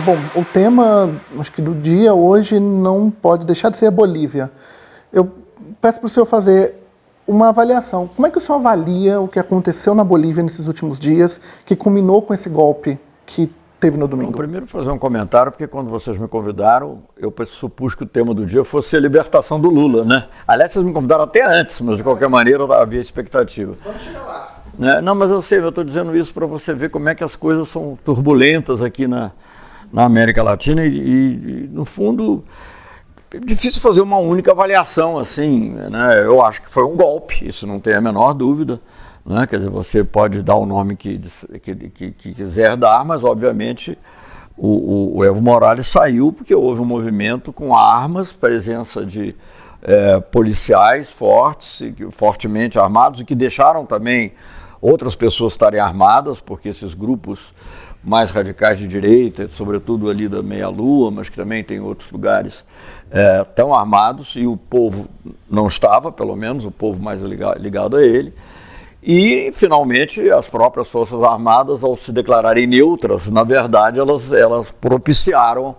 Bom, o tema, acho que do dia hoje não pode deixar de ser a Bolívia. Eu peço para o senhor fazer uma avaliação. Como é que o senhor avalia o que aconteceu na Bolívia nesses últimos dias, que culminou com esse golpe que teve no domingo? Bom, primeiro fazer um comentário, porque quando vocês me convidaram, eu supus que o tema do dia fosse a libertação do Lula, né? Aliás, vocês me convidaram até antes, mas de qualquer maneira havia expectativa. Vamos chegar lá. Não, mas eu sei, eu estou dizendo isso para você ver como é que as coisas são turbulentas aqui na América Latina e, no fundo, é difícil fazer uma única avaliação assim, né? Eu acho que foi um golpe, isso não tem a menor dúvida, né? Quer dizer, você pode dar o nome que quiser dar, mas obviamente o Evo Morales saiu porque houve um movimento com armas, presença de policiais fortemente armados e que deixaram também outras pessoas estarem armadas, porque esses grupos mais radicais de direita, sobretudo ali da Meia-Lua, mas que também tem outros lugares, estão armados, e o povo não estava, pelo menos, o povo mais ligado a ele. E, finalmente, as próprias Forças Armadas, ao se declararem neutras, na verdade, elas propiciaram,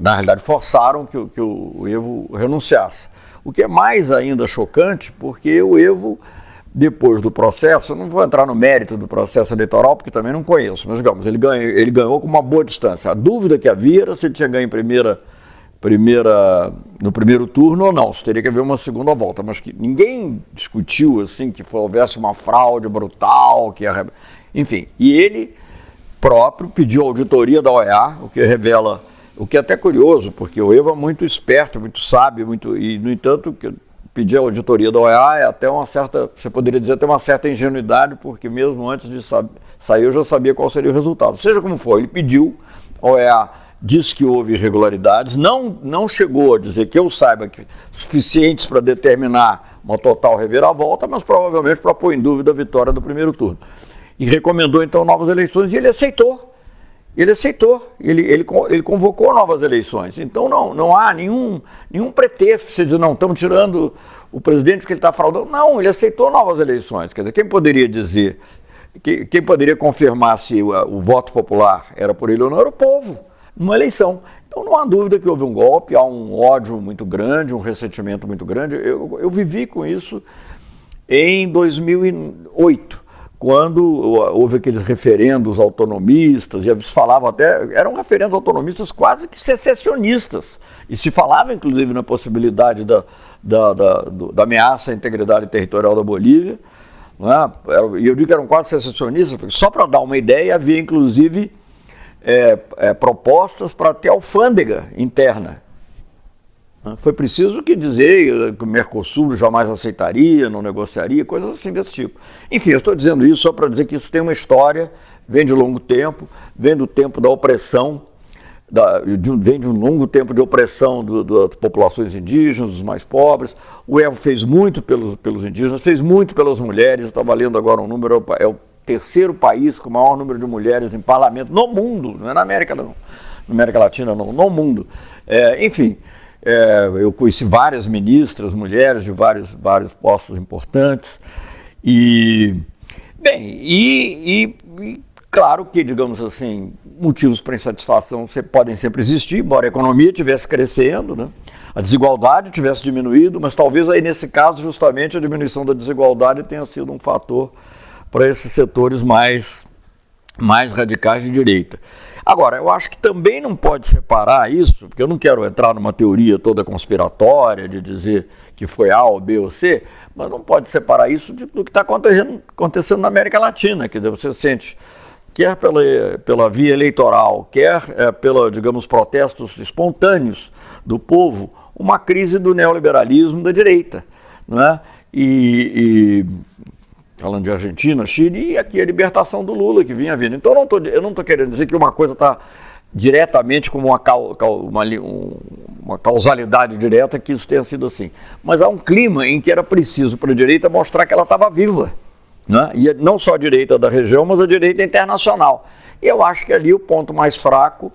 na realidade, forçaram que o Evo renunciasse. O que é mais ainda chocante, porque o Evo, depois do processo, eu não vou entrar no mérito do processo eleitoral, porque também não conheço, mas digamos, ele ganhou com uma boa distância. A dúvida que havia era se ele tinha ganho no primeiro turno ou não, se teria que haver uma segunda volta, mas que ninguém discutiu assim, que houvesse uma fraude brutal, enfim, e ele próprio pediu auditoria da OEA, o que revela, o que é até curioso, porque o Evo é muito esperto, muito sábio, e no entanto, pedir a auditoria da OEA é até uma certa, você poderia dizer até uma certa ingenuidade, porque mesmo antes de sair eu já sabia qual seria o resultado. Seja como for, ele pediu, a OEA disse que houve irregularidades, não chegou a dizer que eu saiba que suficientes para determinar uma total reviravolta, mas provavelmente para pôr em dúvida a vitória do primeiro turno. E recomendou então novas eleições e ele aceitou. Ele convocou novas eleições. Então não há nenhum pretexto para você dizer, não, estamos tirando o presidente porque ele está fraudando. Não, ele aceitou novas eleições. Quer dizer, quem poderia dizer, quem poderia confirmar se o voto popular era por ele ou não, era o povo, numa eleição. Então não há dúvida que houve um golpe, há um ódio muito grande, um ressentimento muito grande. Eu vivi com isso em 2008. Quando houve aqueles referendos autonomistas, e eles falavam até, eram referendos autonomistas quase que secessionistas, e se falava inclusive na possibilidade da ameaça à integridade territorial da Bolívia, né? E eu digo que eram quase secessionistas, porque só para dar uma ideia, havia inclusive propostas para ter alfândega interna. Foi preciso dizer que o Mercosul jamais aceitaria, não negociaria, coisas assim desse tipo. Enfim, eu estou dizendo isso só para dizer que isso tem uma história, vem de longo tempo, vem do tempo da opressão, vem de um longo tempo de opressão das populações indígenas, dos mais pobres. O Evo fez muito pelos indígenas, fez muito pelas mulheres, estava lendo agora um número, é o terceiro país com o maior número de mulheres em parlamento no mundo, não é na América não, na América Latina não, no mundo. Enfim... eu conheci várias ministras, mulheres de vários postos importantes e claro que, digamos assim, motivos para insatisfação podem sempre existir, embora a economia estivesse crescendo, né? A desigualdade tivesse diminuído, mas talvez aí nesse caso justamente a diminuição da desigualdade tenha sido um fator para esses setores mais radicais de direita. Agora, eu acho que também não pode separar isso, porque eu não quero entrar numa teoria toda conspiratória de dizer que foi A ou B ou C, mas não pode separar isso do que está acontecendo na América Latina. Quer dizer, você sente, quer pela via eleitoral, quer digamos, protestos espontâneos do povo, uma crise do neoliberalismo da direita, não é? Falando de Argentina, Chile, e aqui a libertação do Lula que vinha vindo. Então eu não estou querendo dizer que uma coisa está diretamente como uma causalidade direta, que isso tenha sido assim. Mas há um clima em que era preciso para a direita mostrar que ela estava viva, né? E não só a direita da região, mas a direita internacional. E eu acho que ali o ponto mais fraco,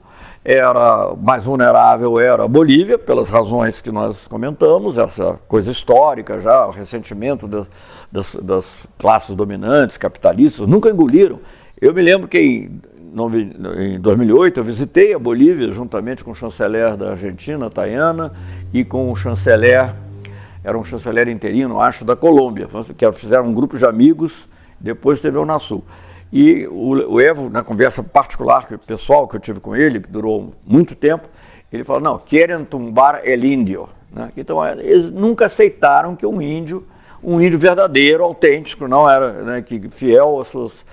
mais vulnerável era a Bolívia, pelas razões que nós comentamos, essa coisa histórica já, o ressentimento das classes dominantes, capitalistas, nunca engoliram. Eu me lembro que em 2008 eu visitei a Bolívia juntamente com o chanceler da Argentina, Tayana, e com o chanceler, era um chanceler interino, acho, da Colômbia, que fizeram um grupo de amigos, depois teve a Unasul. E o Evo, na conversa particular, pessoal que eu tive com ele, que durou muito tempo, ele falou, não, querem tumbar el índio. Né? Então, eles nunca aceitaram que um índio verdadeiro, autêntico, não era, né, que fiel às suas...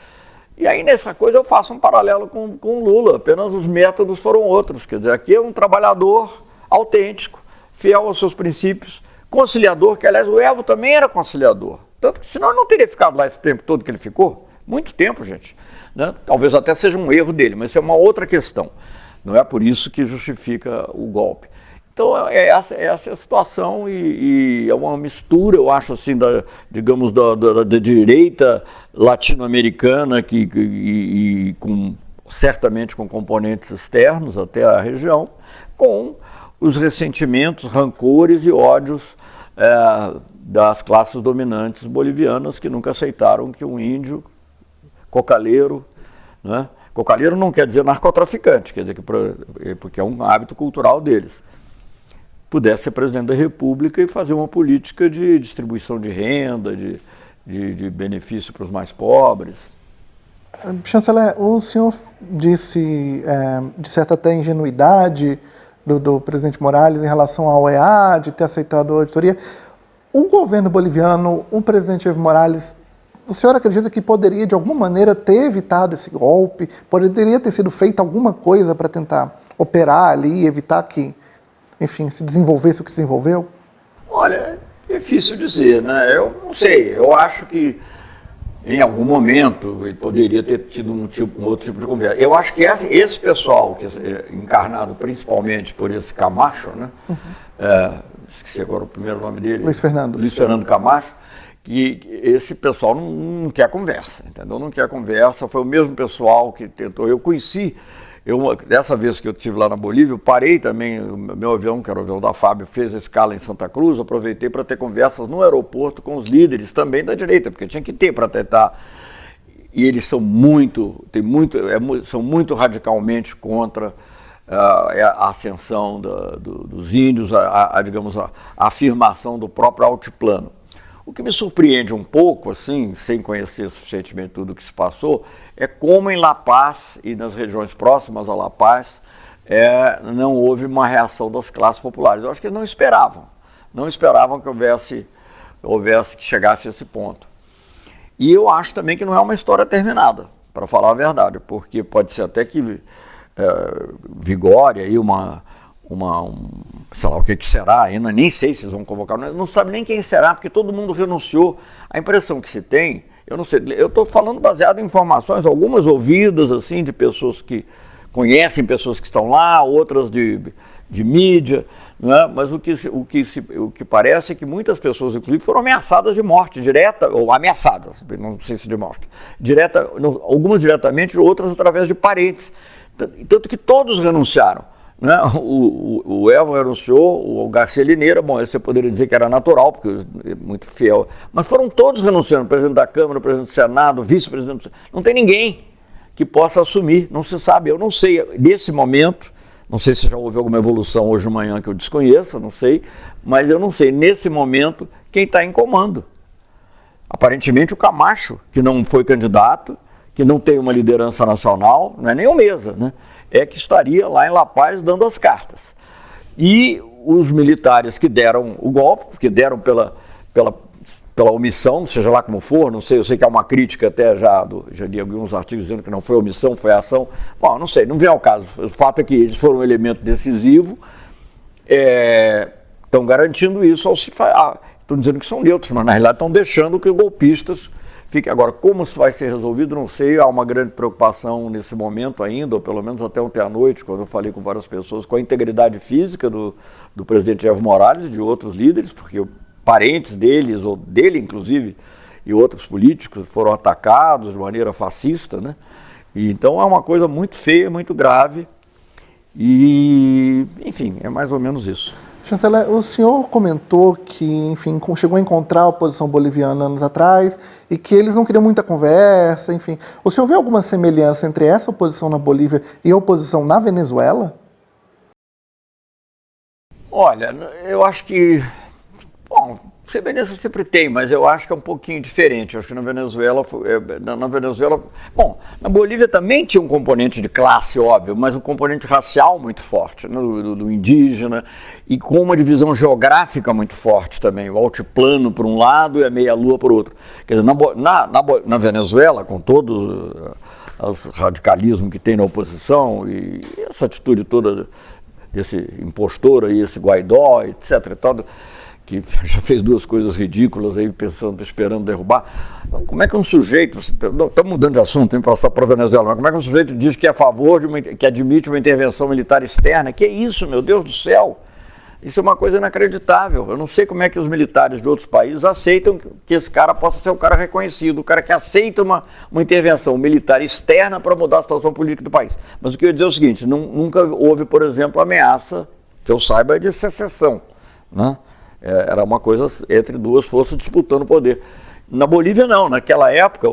E aí, nessa coisa, eu faço um paralelo com o Lula, apenas os métodos foram outros. Quer dizer, aqui é um trabalhador autêntico, fiel aos seus princípios, conciliador, que, aliás, o Evo também era conciliador. Tanto que, senão, ele não teria ficado lá esse tempo todo que ele ficou. Muito tempo, gente. Né? Talvez até seja um erro dele, mas isso é uma outra questão. Não é por isso que justifica o golpe. Então, essa é a situação e é uma mistura, eu acho, assim, digamos, da direita latino-americana e certamente com componentes externos até a região, com os ressentimentos, rancores e ódios das classes dominantes bolivianas que nunca aceitaram que um índio cocaleiro, né? Cocaleiro não quer dizer narcotraficante, quer dizer porque é um hábito cultural deles, pudesse ser presidente da República e fazer uma política de distribuição de renda, de benefício para os mais pobres. Chanceler, o senhor disse certa até ingenuidade do presidente Morales em relação ao OEA, de ter aceitado a auditoria. O governo boliviano, o presidente Evo Morales, o senhor acredita que poderia, de alguma maneira, ter evitado esse golpe? Poderia ter sido feita alguma coisa para tentar operar ali, evitar que, enfim, se desenvolvesse o que se desenvolveu? Olha, é difícil dizer, né? Eu não sei, eu acho que em algum momento ele poderia ter tido um outro tipo de conversa. Eu acho que esse pessoal, que é encarnado principalmente por esse Camacho, né? Esqueci agora o primeiro nome dele. Luiz Fernando Camacho, que esse pessoal não quer conversa, entendeu? Não quer conversa, foi o mesmo pessoal que tentou. Eu conheci, dessa vez que eu estive lá na Bolívia, eu parei também, o meu avião, que era o avião da FAB, fez a escala em Santa Cruz, aproveitei para ter conversas no aeroporto com os líderes também da direita, porque tinha que ter para tentar. E eles são são muito radicalmente contra a ascensão dos índios, digamos, a afirmação do próprio altiplano. O que me surpreende um pouco, assim, sem conhecer suficientemente tudo o que se passou, é como em La Paz e nas regiões próximas a La Paz não houve uma reação das classes populares. Eu acho que eles não esperavam que chegasse a esse ponto. E eu acho também que não é uma história terminada, para falar a verdade, porque pode ser até que vigore aí sei lá o que será, ainda nem sei se eles vão convocar, não sabe nem quem será, porque todo mundo renunciou. A impressão que se tem, eu não sei, eu estou falando baseado em informações, algumas ouvidas assim, de pessoas que conhecem pessoas que estão lá, outras de mídia, né? Mas o que parece é que muitas pessoas, inclusive, foram ameaçadas de morte direta, ou ameaçadas, não sei se de morte, algumas diretamente, outras através de parentes, tanto que todos renunciaram. Né? O Evo renunciou, o Garcia Lineira, bom, esse você poderia dizer que era natural, porque é muito fiel, mas foram todos renunciando, o presidente da Câmara, o presidente do Senado, o vice-presidente, não tem ninguém que possa assumir, não se sabe, eu não sei, nesse momento, não sei se já houve alguma evolução hoje de manhã que eu desconheça, não sei, mas eu não sei, nesse momento, quem está em comando. Aparentemente o Camacho, que não foi candidato, que não tem uma liderança nacional, não é nem o Mesa, né? É que estaria lá em La Paz dando as cartas. E os militares que deram o golpe, porque deram pela omissão, seja lá como for, não sei, eu sei que há uma crítica até já li alguns artigos dizendo que não foi omissão, foi ação. Bom, não sei, não vem ao caso. O fato é que eles foram um elemento decisivo, estão garantindo isso ao se falar. Estão dizendo que são neutros, mas na realidade estão deixando que os golpistas fiquem. Agora, como isso vai ser resolvido, não sei, há uma grande preocupação nesse momento ainda, ou pelo menos até ontem à noite, quando eu falei com várias pessoas, com a integridade física do presidente Evo Morales e de outros líderes, porque parentes deles, ou dele inclusive, e outros políticos foram atacados de maneira fascista, né? E, então é uma coisa muito feia, muito grave, e enfim, é mais ou menos isso. Chanceler, o senhor comentou que, enfim, chegou a encontrar a oposição boliviana anos atrás e que eles não queriam muita conversa, enfim. O senhor vê alguma semelhança entre essa oposição na Bolívia e a oposição na Venezuela? Olha, eu acho que, bom, semelhança sempre tem, mas eu acho que é um pouquinho diferente. Eu acho que na Venezuela, bom, na Bolívia também tinha um componente de classe, óbvio, mas um componente racial muito forte, né, do indígena, e com uma divisão geográfica muito forte também, o altiplano por um lado e a meia-lua por outro. Quer dizer, na Venezuela, com todo o radicalismo que tem na oposição e essa atitude toda desse impostor aí, esse Guaidó, etc. e tal, que já fez duas coisas ridículas aí, esperando derrubar. Como é que um sujeito, estamos mudando de assunto, tem que passar para a Venezuela, mas como é que um sujeito diz que é a favor que admite uma intervenção militar externa? Que é isso, meu Deus do céu? Isso é uma coisa inacreditável. Eu não sei como é que os militares de outros países aceitam que esse cara possa ser um cara reconhecido, o cara que aceita uma intervenção militar externa para mudar a situação política do país. Mas o que eu ia dizer é o seguinte, nunca houve, por exemplo, ameaça, que eu saiba, de secessão, né? Era uma coisa entre duas forças disputando o poder. Na Bolívia não, naquela época,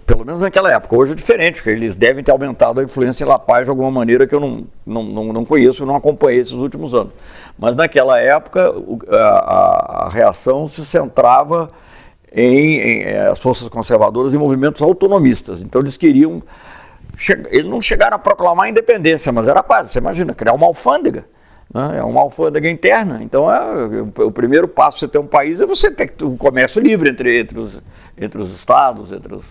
pelo menos naquela época, hoje é diferente, porque eles devem ter aumentado a influência em La Paz de alguma maneira que eu não conheço, não acompanhei esses últimos anos. Mas naquela época a reação se centrava em as forças conservadoras e movimentos autonomistas. Então eles queriam, eles não chegaram a proclamar a independência, mas era quase, você imagina, criar uma alfândega. É uma alfândega interna, então o primeiro passo para você ter um país é você ter o comércio livre entre os estados, entre os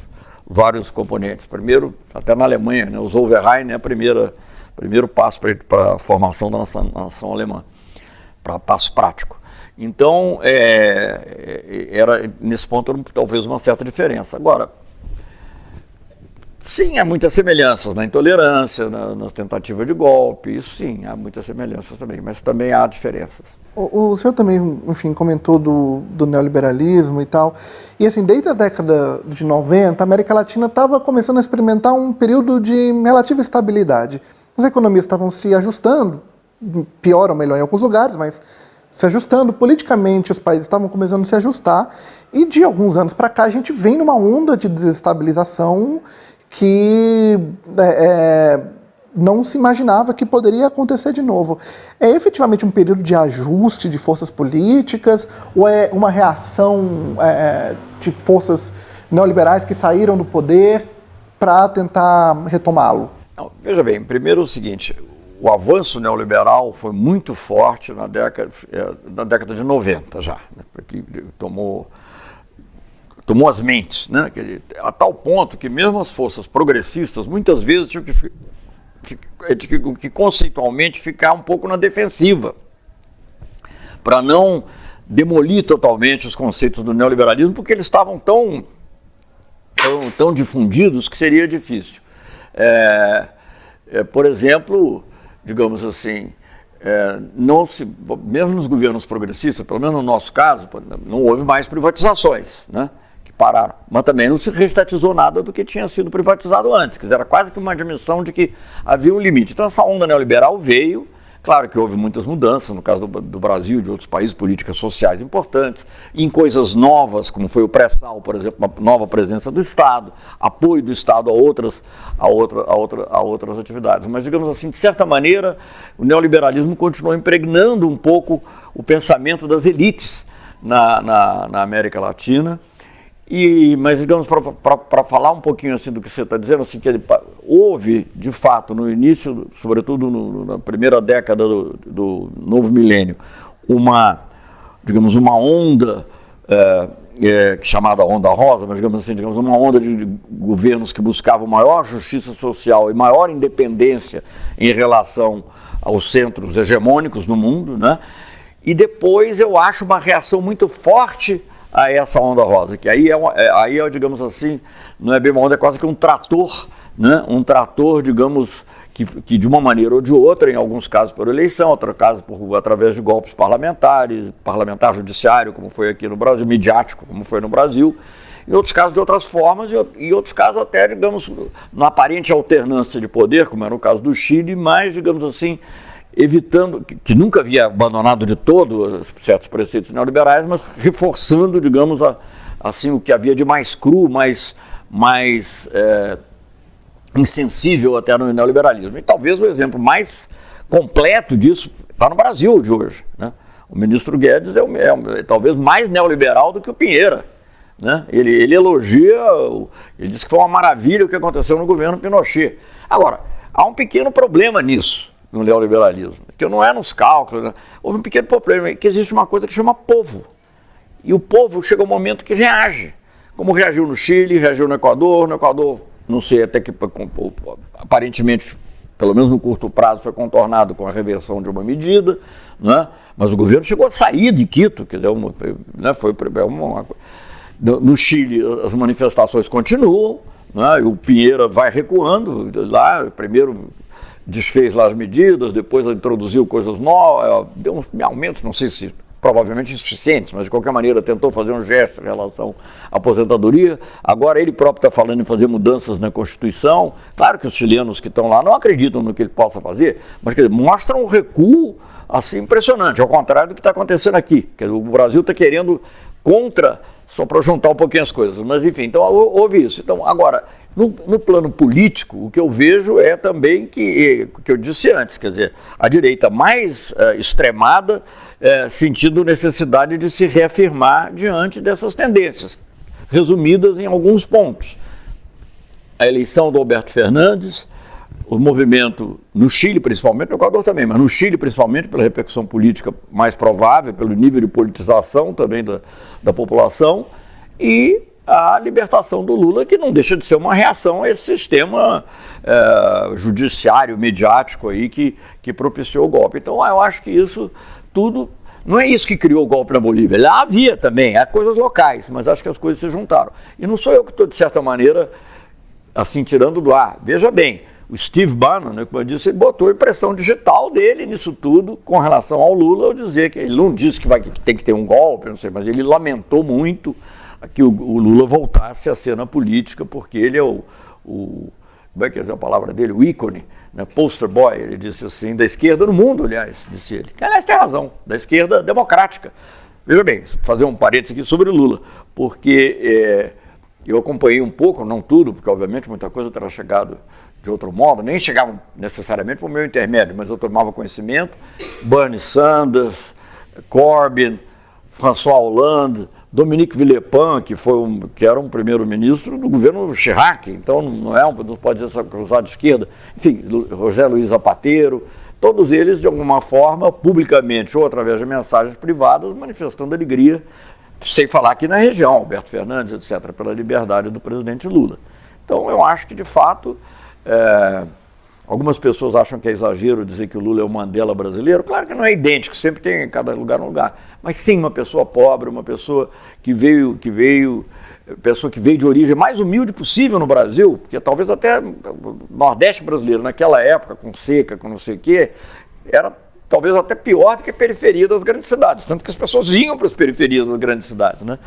vários componentes. Primeiro, até na Alemanha, né, o Zollverein é o primeiro passo para a formação da nação alemã, para passo prático. Então, era nesse ponto talvez uma certa diferença. Agora, sim, há muitas semelhanças na intolerância, nas tentativas de golpe, isso sim, há muitas semelhanças também, mas também há diferenças. O senhor também, enfim, comentou do neoliberalismo e tal, e assim, desde a década de 90, a América Latina estava começando a experimentar um período de relativa estabilidade. As economias estavam se ajustando, pior ou melhor em alguns lugares, mas se ajustando, politicamente os países estavam começando a se ajustar, e de alguns anos para cá a gente vem numa onda de desestabilização que não se imaginava que poderia acontecer de novo. É efetivamente um período de ajuste de forças políticas ou é uma reação de forças neoliberais que saíram do poder para tentar retomá-lo? Veja bem, primeiro o seguinte, o avanço neoliberal foi muito forte na década de 90 já, né, porque tomou as mentes, né? A tal ponto que mesmo as forças progressistas muitas vezes tinham que conceitualmente ficar um pouco na defensiva, para não demolir totalmente os conceitos do neoliberalismo, porque eles estavam tão difundidos que seria difícil. Por exemplo, digamos assim, mesmo nos governos progressistas, pelo menos no nosso caso, não houve mais privatizações, né? Pararam, mas também não se reestatizou nada do que tinha sido privatizado antes, que era quase que uma admissão de que havia um limite. Então essa onda neoliberal veio, claro que houve muitas mudanças, no caso do Brasil e de outros países, políticas sociais importantes, em coisas novas, como foi o pré-sal, por exemplo, uma nova presença do Estado, apoio do Estado a outras atividades. Mas, digamos assim, de certa maneira, o neoliberalismo continuou impregnando um pouco o pensamento das elites na América Latina. Mas, digamos, para falar um pouquinho assim do que você está dizendo, assim, que houve, de fato, no início, sobretudo na primeira década do novo milênio, uma onda chamada Onda Rosa, mas digamos assim, uma onda de governos que buscavam maior justiça social e maior independência em relação aos centros hegemônicos no mundo, né? E depois eu acho uma reação muito forte a essa onda rosa, que aí digamos assim, não é bem uma onda, é quase que um trator, né? Um trator, digamos, que de uma maneira ou de outra, em alguns casos por eleição, outros casos através de golpes parlamentar judiciário, como foi aqui no Brasil, midiático, como foi no Brasil, em outros casos de outras formas, e outros casos até, digamos, na aparente alternância de poder, como era no caso do Chile, mas, digamos assim, evitando, que nunca havia abandonado de todo certos preceitos neoliberais, mas reforçando, digamos, assim, o que havia de mais cru, mais insensível até no neoliberalismo. E talvez o exemplo mais completo disso está no Brasil de hoje, né? O ministro Guedes é talvez mais neoliberal do que o Pinheira, né? Ele elogia, ele diz que foi uma maravilha o que aconteceu no governo Pinochet. Agora, há um pequeno problema nisso, no neoliberalismo, que não é nos cálculos, né? Houve um pequeno problema, que existe uma coisa que chama povo. E o povo chega um momento que reage, como reagiu no Chile, reagiu no Equador, não sei até que aparentemente, pelo menos no curto prazo, foi contornado com a reversão de uma medida, né? Mas o governo chegou a sair de Quito, quer dizer, no Chile as manifestações continuam, né? E o Pinheira vai recuando, lá primeiro desfez lá as medidas, depois introduziu coisas novas, deu uns aumentos, não sei se provavelmente insuficientes, mas de qualquer maneira tentou fazer um gesto em relação à aposentadoria. Agora ele próprio está falando em fazer mudanças na Constituição. Claro que os chilenos que estão lá não acreditam no que ele possa fazer, mas quer dizer, mostram um recuo assim impressionante, ao contrário do que está acontecendo aqui. Quer dizer, o Brasil está querendo só para juntar um pouquinho as coisas, mas enfim, então houve isso. Então, agora, no plano político, o que eu vejo é também que eu disse antes, quer dizer, a direita mais extremada, sentindo necessidade de se reafirmar diante dessas tendências, resumidas em alguns pontos. A eleição do Alberto Fernandes, o movimento no Chile principalmente, no Equador também, mas no Chile principalmente pela repercussão política mais provável, pelo nível de politização também da população, e a libertação do Lula, que não deixa de ser uma reação a esse sistema judiciário, mediático aí que propiciou o golpe. Então eu acho que isso tudo, não é isso que criou o golpe na Bolívia. Lá havia também, há coisas locais, mas acho que as coisas se juntaram. E não sou eu que estou, de certa maneira, assim, tirando do ar. Veja bem, o Steve Bannon, né, como eu disse, ele botou a impressão digital dele nisso tudo com relação ao Lula, ao dizer que ele não disse que tem que ter um golpe, não sei, mas ele lamentou muito que o Lula voltasse à cena política, porque ele é como é que é a palavra dele? O ícone, né? Poster boy, ele disse assim, da esquerda no mundo, aliás, disse ele. Que, aliás, tem razão, da esquerda democrática. Veja bem, fazer um parênteses aqui sobre o Lula, porque eu acompanhei um pouco, não tudo, porque obviamente muita coisa terá chegado de outro modo, nem chegava necessariamente para o meu intermédio, mas eu tomava conhecimento. Bernie Sanders, Corbyn, François Hollande, Dominique Villepin, que era um primeiro-ministro do governo Chirac, então não pode dizer só cruzado de esquerda, enfim, José Luiz Zapatero, todos eles, de alguma forma, publicamente ou através de mensagens privadas, manifestando alegria, sem falar aqui na região, Alberto Fernandes, etc., pela liberdade do presidente Lula. Então, eu acho que, de fato, algumas pessoas acham que é exagero dizer que o Lula é o Mandela brasileiro. Claro que não é idêntico, sempre tem em cada lugar um lugar. Mas sim, uma pessoa pobre, uma pessoa que veio de origem mais humilde possível no Brasil, porque talvez até o Nordeste brasileiro, naquela época, com seca, com não sei o quê, era talvez até pior do que a periferia das grandes cidades, tanto que as pessoas vinham para as periferias das grandes cidades, né?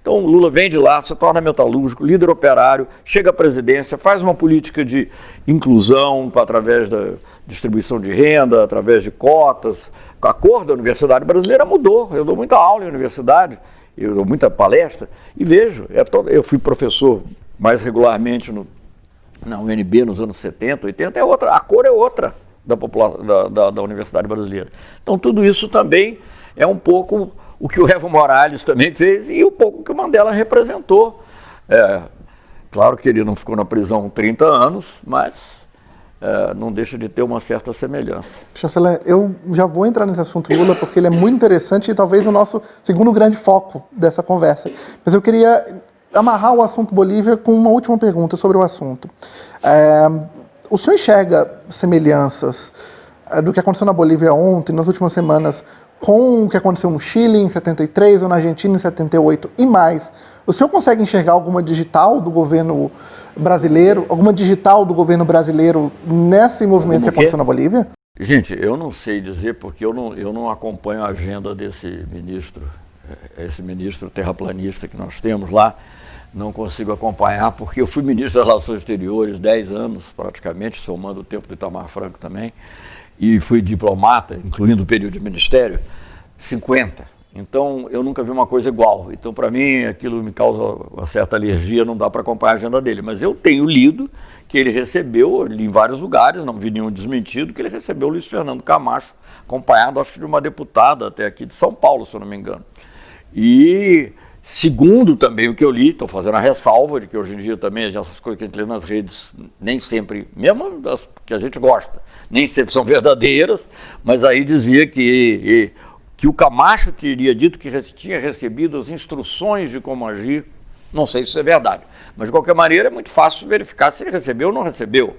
Então o Lula vem de lá, se torna metalúrgico, líder operário, chega à presidência, faz uma política de inclusão através da distribuição de renda, através de cotas. A cor da universidade brasileira mudou. Eu dou muita aula em universidade, eu dou muita palestra e vejo. Eu fui professor mais regularmente na UNB nos anos 70, 80, é outra, a cor é outra da universidade brasileira. Então tudo isso também é um pouco o que o Evo Morales também fez e um pouco o que o Mandela representou. Claro que ele não ficou na prisão 30 anos, mas não deixa de ter uma certa semelhança. Chanceler, eu já vou entrar nesse assunto Lula porque ele é muito interessante e talvez o nosso segundo grande foco dessa conversa. Mas eu queria amarrar o assunto Bolívia com uma última pergunta sobre o assunto. O senhor enxerga semelhanças do que aconteceu na Bolívia ontem, nas últimas semanas, com o que aconteceu no Chile em 73 ou na Argentina em 78 e mais? O senhor consegue enxergar alguma digital do governo brasileiro, nesse movimento que aconteceu na Bolívia? Gente, eu não sei dizer porque eu não acompanho a agenda desse ministro, esse ministro terraplanista que nós temos lá. Não consigo acompanhar porque eu fui ministro das Relações Exteriores 10 anos praticamente, somando o tempo do Itamar Franco também. e fui diplomata, incluindo o período de ministério, 50. Então, eu nunca vi uma coisa igual. Então, para mim, aquilo me causa uma certa alergia, não dá para acompanhar a agenda dele. Mas eu tenho lido que ele recebeu, li em vários lugares, não vi nenhum desmentido, que ele recebeu o Luiz Fernando Camacho, acompanhado, acho que de uma deputada até aqui de São Paulo, se eu não me engano. E, segundo também o que eu li, estou fazendo a ressalva de que hoje em dia também essas coisas que a gente lê nas redes, nem sempre, mesmo as que a gente gosta, nem sempre são verdadeiras, mas aí dizia que o Camacho teria dito que tinha recebido as instruções de como agir. Não sei se isso é verdade, mas de qualquer maneira é muito fácil verificar se ele recebeu ou não recebeu.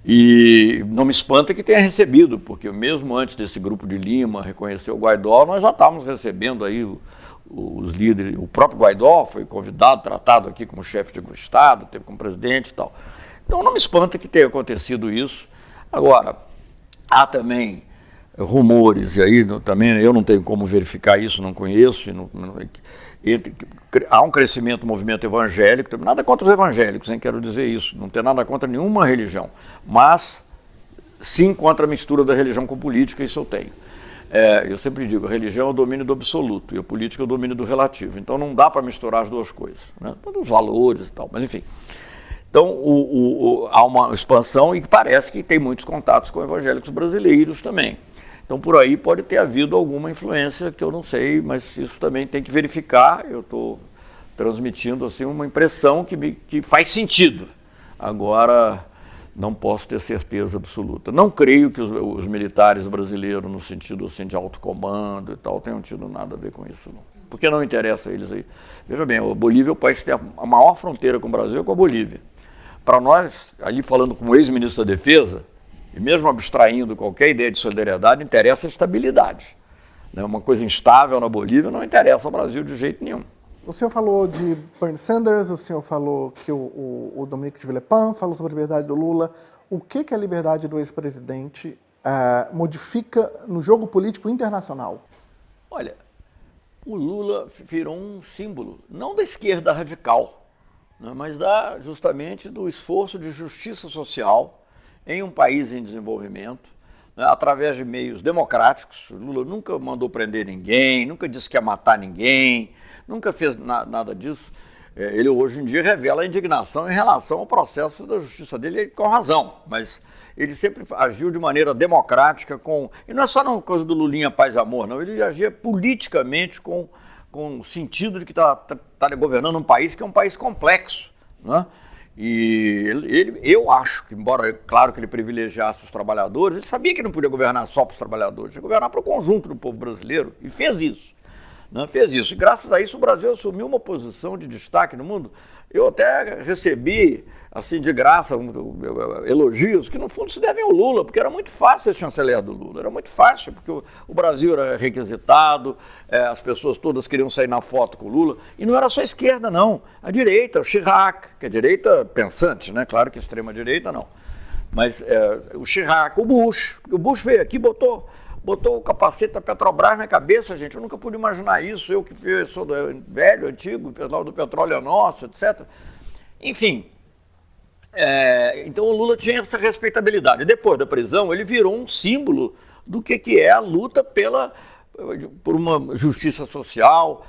E não me espanta que tenha recebido, porque mesmo antes desse grupo de Lima reconhecer o Guaidó, nós já estávamos recebendo aí os líderes. O próprio Guaidó foi convidado, tratado aqui como chefe de Estado, teve como presidente e tal. Então não me espanta que tenha acontecido isso. Agora, há também rumores, e aí também eu não tenho como verificar isso, não conheço, há um crescimento do movimento evangélico, nada contra os evangélicos, hein, quero dizer isso, não tem nada contra nenhuma religião, mas sim contra a mistura da religião com política, isso eu tenho. Eu sempre digo, a religião é o domínio do absoluto e a política é o domínio do relativo, então não dá para misturar as duas coisas, né? Os valores e tal, mas enfim. Então há uma expansão e parece que tem muitos contatos com evangélicos brasileiros também. Então, por aí pode ter havido alguma influência que eu não sei, mas isso também tem que verificar. Eu estou transmitindo assim, uma impressão que faz sentido. Agora, não posso ter certeza absoluta. Não creio que os militares brasileiros, no sentido assim, de alto comando e tal, tenham tido nada a ver com isso, não. Porque não interessa a eles aí. Veja bem, a Bolívia é o país que tem a maior fronteira com o Brasil, é com a Bolívia. Para nós, ali falando como ex-ministro da Defesa, e mesmo abstraindo qualquer ideia de solidariedade, interessa a estabilidade. Uma coisa instável na Bolívia não interessa ao Brasil de jeito nenhum. O senhor falou de Bernie Sanders, o senhor falou que o Dominique de Villepin falou sobre a liberdade do Lula. O que a liberdade do ex-presidente modifica no jogo político internacional? Olha, o Lula virou um símbolo, não da esquerda radical, né, mas justamente do esforço de justiça social em um país em desenvolvimento, né, através de meios democráticos. O Lula nunca mandou prender ninguém, nunca disse que ia matar ninguém, nunca fez nada disso. Ele hoje em dia revela a indignação em relação ao processo da justiça dele, com razão, mas ele sempre agiu de maneira democrática, e não é só uma coisa do Lulinha Paz e Amor, não, ele agia politicamente com o sentido de que está governando um país que é um país complexo, né? E eu acho que, embora, claro que ele privilegiasse os trabalhadores, ele sabia que não podia governar só para os trabalhadores, tinha que governar para o conjunto do povo brasileiro, e fez isso. Né? Fez isso. E graças a isso o Brasil assumiu uma posição de destaque no mundo. Eu até recebi, assim, de graça, elogios que no fundo se devem ao Lula, porque era muito fácil ser chanceler do Lula, era muito fácil, porque o Brasil era requisitado, as pessoas todas queriam sair na foto com o Lula, e não era só a esquerda, não, a direita, o Chirac, que é direita pensante, né? Claro que extrema-direita não, mas o Chirac, o Bush veio aqui, botou o capacete da Petrobras na cabeça, gente. Eu nunca pude imaginar isso. Eu que sou velho, antigo, o do petróleo é nosso, etc. Enfim, então o Lula tinha essa respeitabilidade. Depois da prisão, ele virou um símbolo do que é a luta por uma justiça social.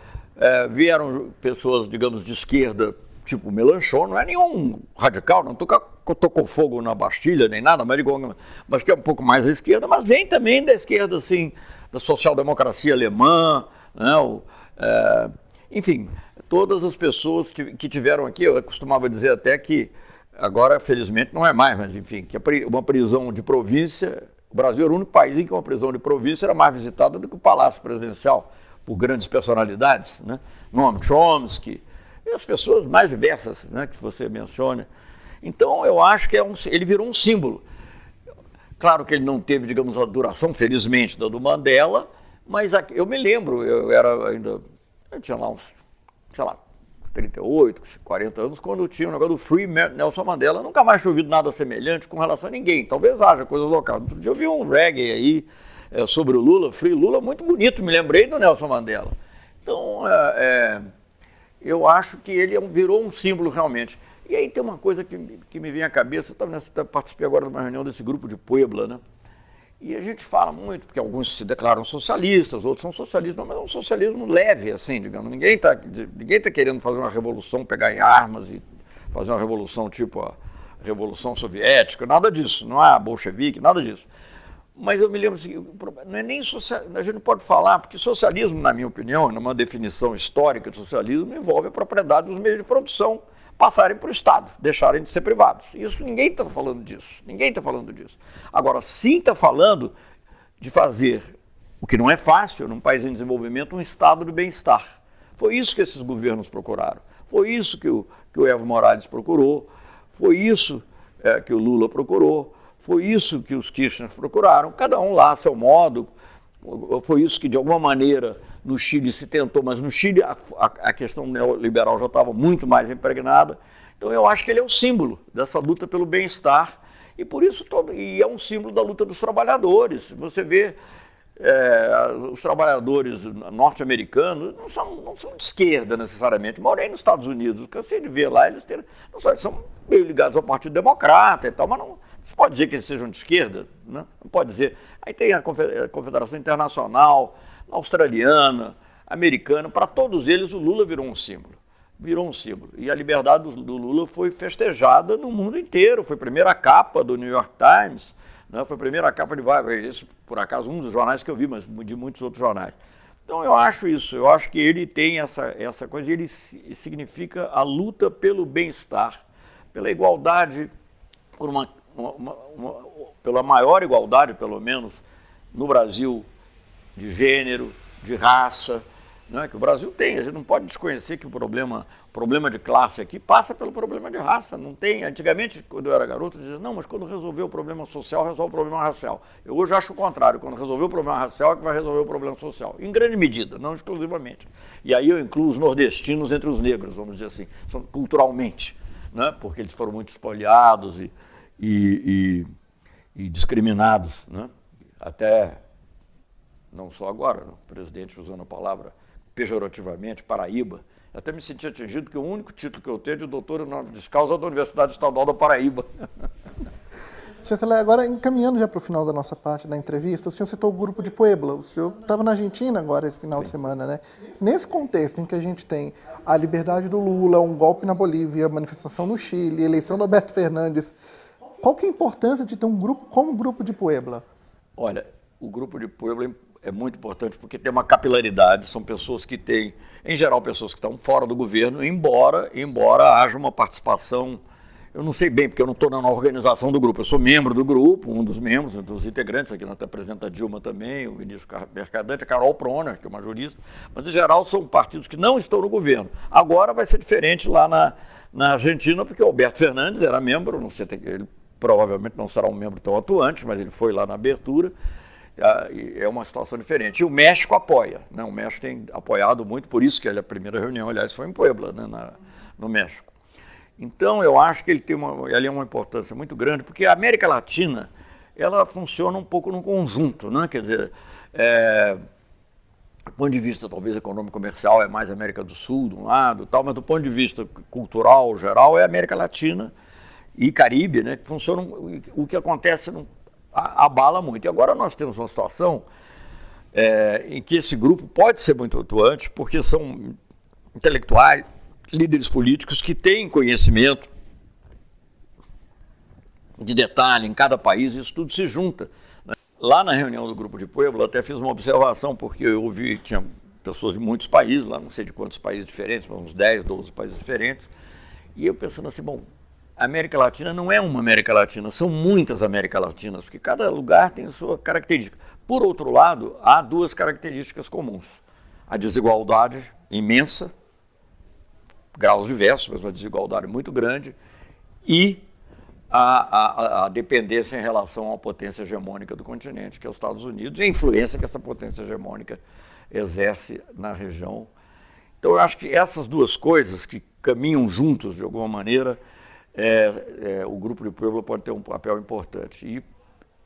Vieram pessoas, digamos, de esquerda, tipo Mélenchon, não é nenhum radical, não tocou fogo na Bastilha, nem nada, mas que é um pouco mais à esquerda, mas vem também da esquerda, assim, da social-democracia alemã, né? Enfim, todas as pessoas que tiveram aqui, eu costumava dizer até que, agora felizmente não é mais, mas enfim, que uma prisão de província, o Brasil era o único país em que uma prisão de província era mais visitada do que o Palácio Presidencial, por grandes personalidades, né? Noam Chomsky, e as pessoas mais diversas, né, que você menciona. Então, eu acho que ele virou um símbolo. Claro que ele não teve, digamos, a duração, felizmente, da do Mandela, mas eu me lembro, eu tinha lá uns, sei lá, 38, 40 anos, quando tinha o negócio do Free Nelson Mandela. Nunca mais tinha ouvido nada semelhante com relação a ninguém. Talvez haja coisas locais. Outro dia eu vi um reggae aí sobre o Lula, Free Lula, muito bonito, me lembrei do Nelson Mandela. Então, eu acho que ele virou um símbolo realmente. E aí tem uma coisa que me vem à cabeça, eu participei agora de uma reunião desse grupo de Puebla, né? E a gente fala muito, porque alguns se declaram socialistas, outros são socialistas, mas é um socialismo leve, assim, digamos. Ninguém tá querendo fazer uma revolução, pegar em armas e fazer uma revolução tipo a Revolução Soviética, nada disso, não é a bolchevique, nada disso. Mas eu me lembro assim, não é nem socialismo, a gente não pode falar, porque socialismo, na minha opinião, numa definição histórica de socialismo, envolve a propriedade dos meios de produção passarem para o Estado, deixarem de ser privados. Isso ninguém está falando disso, ninguém está falando disso. Agora, sim está falando de fazer, o que não é fácil, num país em desenvolvimento, um estado de bem-estar. Foi isso que esses governos procuraram, foi isso que o Evo Morales procurou, foi isso que o Lula procurou, foi isso que os Kirchner procuraram, cada um lá a seu modo. Foi isso que, de alguma maneira, no Chile se tentou, mas no Chile a questão neoliberal já estava muito mais impregnada. Então eu acho que ele é o símbolo dessa luta pelo bem-estar e por isso e é um símbolo da luta dos trabalhadores. Você vê os trabalhadores norte-americanos não são de esquerda necessariamente. Morei nos Estados Unidos, cansei de ver lá, eles são meio ligados ao Partido Democrata e tal, mas não se pode dizer que eles sejam de esquerda, né? Não pode dizer. Aí tem a Confederação Internacional, australiana, americana, para todos eles o Lula virou um símbolo. Virou um símbolo. E a liberdade do Lula foi festejada no mundo inteiro. Foi a primeira capa do New York Times, né? Foi a primeira capa de vários, esse, por acaso, um dos jornais que eu vi, mas de muitos outros jornais. Então eu acho isso, eu acho que ele tem essa coisa, ele significa a luta pelo bem-estar, pela igualdade, pela maior igualdade, pelo menos, no Brasil, de gênero, de raça, né, que o Brasil tem. A gente não pode desconhecer que o problema de classe aqui passa pelo problema de raça. Não tem. Antigamente, quando eu era garoto, eu dizia, não, mas quando resolver o problema social, resolve o problema racial. Eu hoje acho o contrário. Quando resolver o problema racial, é que vai resolver o problema social. Em grande medida, não exclusivamente. E aí eu incluo os nordestinos entre os negros, vamos dizer assim, culturalmente, né, porque eles foram muito espoliados e discriminados, né, até... Não só agora, o presidente usando a palavra pejorativamente, Paraíba. Eu até me senti atingido porque o único título que eu tenho é de doutor em novas causas da Universidade Estadual da Paraíba. Chanceler, agora encaminhando já para o final da nossa parte da entrevista, o senhor citou o Grupo de Puebla. O senhor estava na Argentina agora, esse final de semana, né? Nesse contexto em que a gente tem a liberdade do Lula, um golpe na Bolívia, manifestação no Chile, eleição do Alberto Fernandes, qual que é a importância de ter um grupo como o Grupo de Puebla? Olha, o Grupo de Puebla é muito importante porque tem uma capilaridade, são pessoas que têm, em geral, pessoas que estão fora do governo, embora haja uma participação, eu não sei bem, porque eu não estou na organização do grupo, eu sou membro do grupo, um dos membros, dos integrantes, aqui nós apresenta a Dilma também, o ministro Mercadante, a Carol Proner, que é uma jurista, mas em geral são partidos que não estão no governo. Agora vai ser diferente lá na Argentina, porque o Alberto Fernandes era membro, não sei, ele provavelmente não será um membro tão atuante, mas ele foi lá na abertura. É uma situação diferente. E o México apoia, né? O México tem apoiado muito, por isso que a primeira reunião, aliás, foi em Puebla, né? No México. Então, eu acho que ele tem uma importância muito grande, porque a América Latina, ela funciona um pouco no conjunto, né? Quer dizer, do ponto de vista, talvez, econômico-comercial, é mais América do Sul, de um lado, tal, mas do ponto de vista cultural, geral, é América Latina e Caribe, né? Que funcionam, o que acontece abala muito. E agora nós temos uma situação em que esse grupo pode ser muito atuante, porque são intelectuais, líderes políticos que têm conhecimento de detalhe em cada país, isso tudo se junta, né? Lá na reunião do Grupo de Puebla, até fiz uma observação, porque eu tinha pessoas de muitos países, lá não sei de quantos países diferentes, uns 10, 12 países diferentes, e eu pensando assim, bom, a América Latina não é uma América Latina, são muitas Américas Latinas, porque cada lugar tem a sua característica. Por outro lado, há duas características comuns. A desigualdade imensa, graus diversos, mas uma desigualdade muito grande, e a dependência em relação à potência hegemônica do continente, que é os Estados Unidos, e a influência que essa potência hegemônica exerce na região. Então, eu acho que essas duas coisas que caminham juntos, de alguma maneira, o Grupo de Puebla pode ter um papel importante.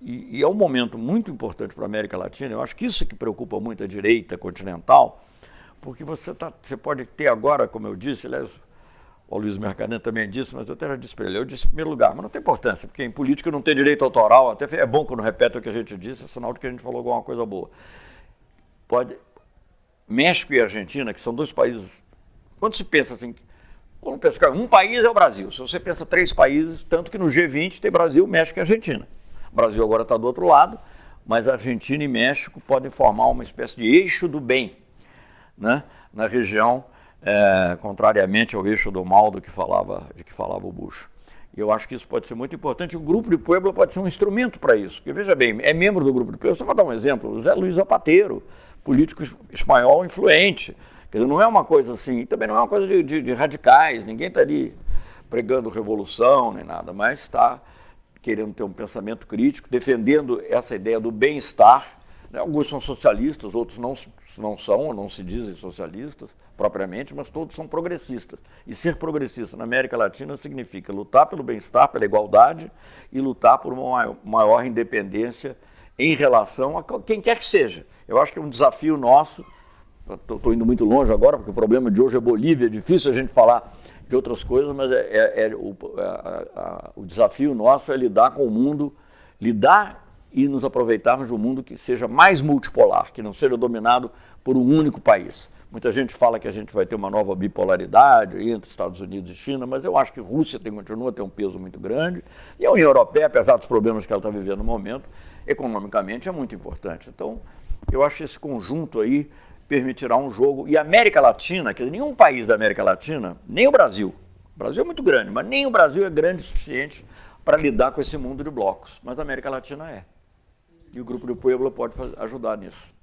E é um momento muito importante para a América Latina. Eu acho que isso que preocupa muito a direita continental, porque você pode ter agora, como eu disse, aliás, o Luiz Mercadante também disse, mas eu até já disse para ele, eu disse em primeiro lugar, mas não tem importância, porque em política não tem direito autoral, até é bom quando repete o que a gente disse, é sinal de que a gente falou alguma coisa boa. México e Argentina, que são dois países, quando se pensa assim, quando pensa que um país é o Brasil, se você pensa 3 países, tanto que no G20 tem Brasil, México e Argentina. O Brasil agora está do outro lado, mas Argentina e México podem formar uma espécie de eixo do bem, né, na região, contrariamente ao eixo do mal de que falava o Bush. E eu acho que isso pode ser muito importante. O Grupo de Puebla pode ser um instrumento para isso. Porque, veja bem, é membro do Grupo de Puebla. Só para dar um exemplo, o José Luiz Zapatero, político espanhol influente. Quer dizer, não é uma coisa assim, também não é uma coisa de radicais, ninguém está ali pregando revolução nem nada, mas está querendo ter um pensamento crítico, defendendo essa ideia do bem-estar. Alguns são socialistas, outros não são, ou não se dizem socialistas propriamente, mas todos são progressistas. E ser progressista na América Latina significa lutar pelo bem-estar, pela igualdade e lutar por uma maior independência em relação a quem quer que seja. Eu acho que é um desafio nosso, estou indo muito longe agora, porque o problema de hoje é Bolívia, é difícil a gente falar de outras coisas, mas o desafio nosso é lidar com o mundo, e nos aproveitarmos de um mundo que seja mais multipolar, que não seja dominado por um único país. Muita gente fala que a gente vai ter uma nova bipolaridade entre Estados Unidos e China, mas eu acho que a Rússia continua a ter um peso muito grande, e a União Europeia, apesar dos problemas que ela está vivendo no momento, economicamente é muito importante. Então, eu acho que esse conjunto aí permitirá um jogo, e a América Latina, quer dizer, nenhum país da América Latina, nem o Brasil é muito grande, mas nem o Brasil é grande o suficiente para lidar com esse mundo de blocos, mas a América Latina é. E o Grupo de Puebla pode ajudar nisso.